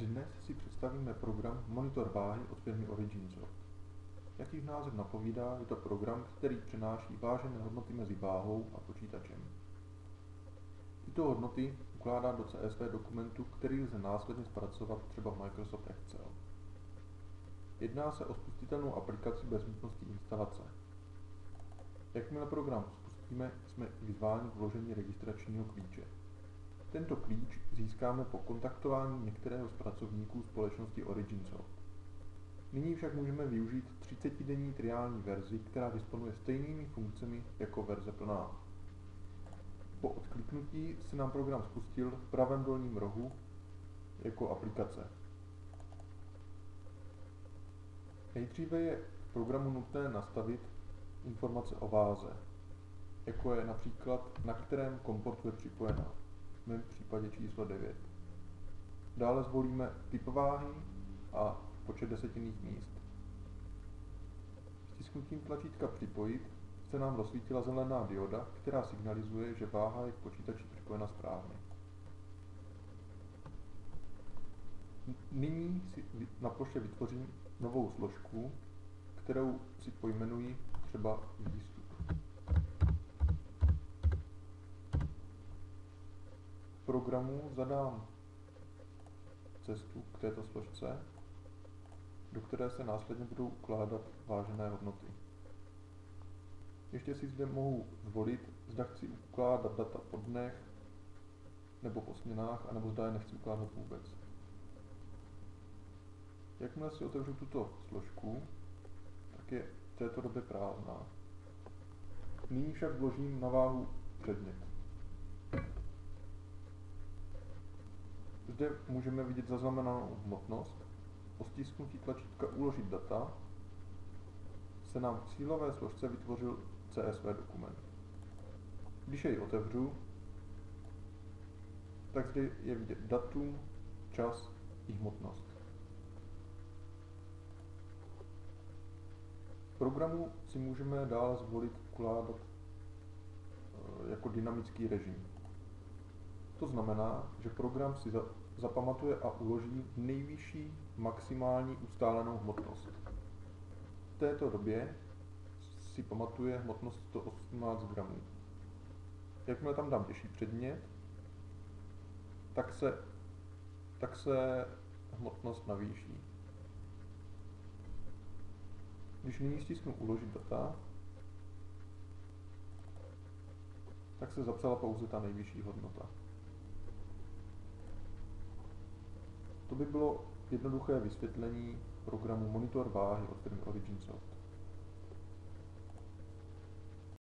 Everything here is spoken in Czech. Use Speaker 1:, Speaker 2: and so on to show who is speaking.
Speaker 1: Dnes si představíme program Monitor váhy od firmy OriginSoft. Jak již název napovídá, je to program, který přenáší vážené hodnoty mezi váhou a počítačem. Tyto hodnoty ukládá do CSV dokumentu, který lze následně zpracovat třeba v Microsoft Excel. Jedná se o spustitelnou aplikaci bez nutnosti instalace. Jakmile program spustíme, jsme vyzváni k vložení registračního klíče. Tento klíč získáme po kontaktování některého z pracovníků společnosti OriginSoft. Nyní však můžeme využít 30denní triální verzi, která disponuje stejnými funkcemi jako verze plná. Po odkliknutí se nám program spustil v pravém dolním rohu jako aplikace. Nejdříve je v programu nutné nastavit informace o váze, jako je například na kterém komportu je připojena, v mém případě číslo 9. Dále zvolíme typ váhy a počet desetinných míst. Stisknutím tlačítka Připojit se nám rozsvítila zelená dioda, která signalizuje, že váha je k počítači připojena správně. Nyní si na ploše vytvořím novou složku, kterou si pojmenuji třeba výstup. V programu zadám cestu k této složce, do které se následně budou ukládat vážené hodnoty. Ještě si zde mohu zvolit, zda chci ukládat data po dnech, nebo po směnách, anebo zda je nechci ukládat vůbec. Jakmile si otevřu tuto složku, tak je v této době prázdná. Nyní však vložím na váhu předmět. Zde můžeme vidět zaznamenanou hmotnost. Po stisknutí tlačítka Uložit data se nám v cílové složce vytvořil CSV dokument. Když jej otevřu, tak zde je vidět datum, čas i hmotnost. V programu si můžeme dále zvolit ukládat jako dynamický režim. To znamená, že program si zapamatuje a uloží nejvyšší maximální ustálenou hmotnost. V této době si pamatuje hmotnost 118 gramů. Jakmile tam dám těžší předmět, tak se hmotnost navýší. Když nyní stisknu Uložit data, tak se zapsala pouze ta nejvyšší hodnota. To by bylo jednoduché vysvětlení programu Monitor váhy od firmy OriginSoft.